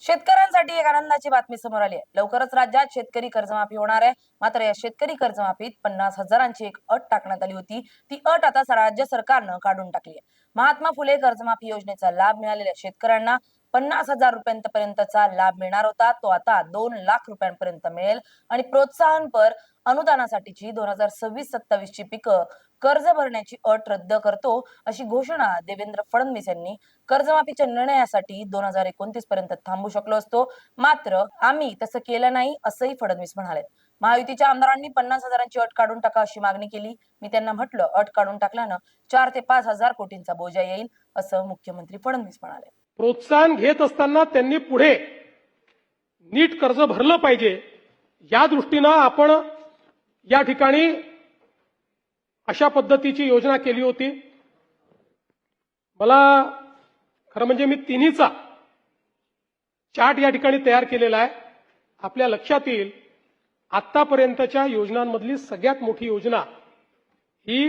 शेतकऱ्यांसाठी एक आनंदाची बातमी समोर आली आहे। लवकरच राज्यात शेतकरी कर्जमाफी होणार आहे। मात्र या शेतकरी कर्जमाफीत 50,000ची एक अट टाकण्यात आली होती। ती अट आता राज्य सरकारनं काढून टाकली आहे। महात्मा फुले कर्जमाफी योजनेचा लाभ मिळालेल्या शेतकऱ्यांना 50,000 रुपयांपर्यंतचा लाभ मिळणार होता, तो आता 2 लाख रुपयांपर्यंत मिळेल। आणि प्रोत्साहनपर अनुदानासाठीची 2026-27 ची पिकं कर्ज भरण्याची अट रद्द करतो, अशी घोषणा देवेंद्र फडणवीस यांनी कर्जमाफीच्या निर्णयासाठी 2029 पर्यंत थांबू शकलो असतो, मात्र आम्ही तसं केलं नाही, असंही फडणवीस म्हणाले। महायुतीच्या आमदारांनी 50,000ची अट काढून टाका अशी मागणी केली। मी त्यांना म्हटलं, अट काढून टाकल्यानं 4 ते 5,000 कोटींचा बोजा येईल, असं मुख्यमंत्री फडणवीस म्हणाले। प्रोत्साहन घेत असताना त्यांनी पुढे नीट कर्ज भरलं पाहिजे, या दृष्टीनं आपण या ठिकाणी अशा पद्धतीची योजना केली होती। मला खरं म्हणजे मी तिन्हीचा चार्ट या ठिकाणी तयार केलेला आहे। आपल्या लक्षात येईल, आतापर्यंतच्या योजनांमधली सगळ्यात मोठी योजना ही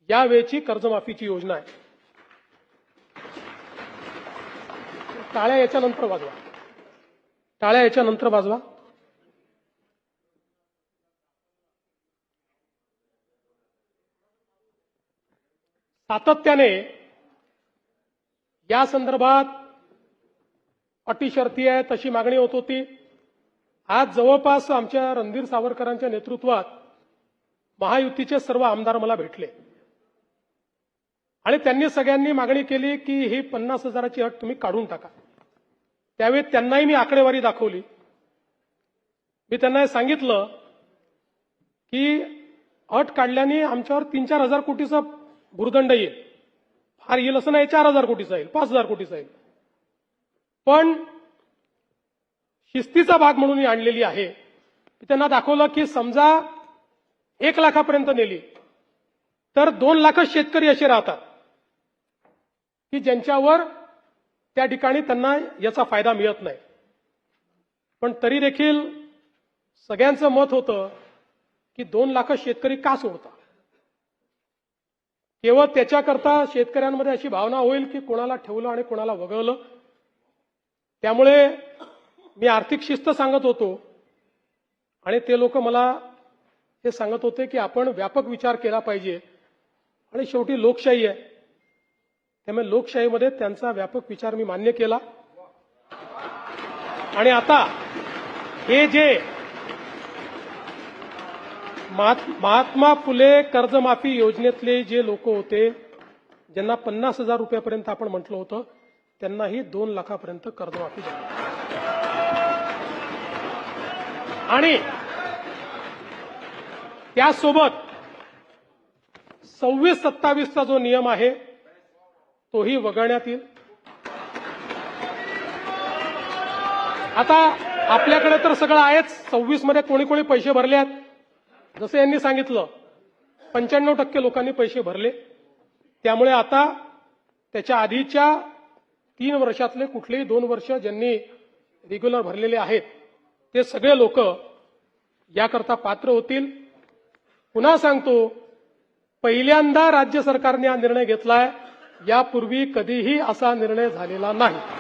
यावेळची कर्जमाफीची योजना आहे। टाळ्या याच्यानंतर वाजवा, टाळ्या याच्यानंतर वाजवा। सातत्याने या संदर्भात अटी शर्ती आहेत अशी मागणी होत होती। आज जवळपास आमच्या रणधीर सावरकरांच्या नेतृत्वात महायुतीचे सर्व आमदार मला भेटले आणि त्यांनी सगळ्यांनी मागणी केली की ही 50,000ची अट तुम्ही काढून टाका। त्यावेळी त्यांनाही मी आकडेवारी दाखवली। मी त्यांना सांगितलं की अट काढल्याने आमच्यावर 3-4 हजार कोटीचा भुर्दंड येईल, फार येईल असं नाही, 4,000 कोटीचा येईल, 5,000 कोटीचा येईल, पण शिस्तीचा भाग म्हणून ही आणलेली आहे। त्यांना दाखवलं की समजा 1 लाखापर्यंत नेली तर 2 लाखच शेतकरी असे राहतात की ज्यांच्यावर त्या ठिकाणी त्यांना याचा फायदा मिळत नाही। पण तरी देखील सगळ्यांचं मत होतं की 2 लाख शेतकरी का सोडतात। केवळ त्याच्याकरता शेतकऱ्यांमध्ये अशी भावना होईल की कोणाला ठेवलं आणि कोणाला वगळलं। त्यामुळे मी आर्थिक शिस्त सांगत होतो आणि ते लोक मला हे सांगत होते की आपण व्यापक विचार केला पाहिजे आणि शेवटी लोकशाही आहे, त्यामुळे लोकशाहीमध्ये त्यांचा व्यापक विचार मी मान्य केला। आणि आता हे जे महात्मा फुले कर्जमाफी योजनेतले जे लोक होते ज्यांना 50,000 रुपयापर्यंत आपण म्हटलं होतं, त्यांनाही 2 लाखापर्यंत कर्जमाफी झाली। आणि त्यासोबत 26-27चा जो नियम आहे तोही वगळण्यात येईल। आता आपल्याकडे तर सगळं आहेच, 26 मध्ये कोणी कोणी पैसे भरले आहेत, जसं यांनी सांगितलं 95% लोकांनी पैसे भरले। त्यामुळे आता त्याच्या आधीच्या 3 वर्षातले कुठलेही 2 वर्ष ज्यांनी रेग्युलर भरलेले आहेत ते सगळे लोक याकरता पात्र होतील। पुन्हा सांगतो, पहिल्यांदा राज्य सरकारने हा निर्णय घेतलाय, यापूर्वी कधीही असा निर्णय झालेला नाही।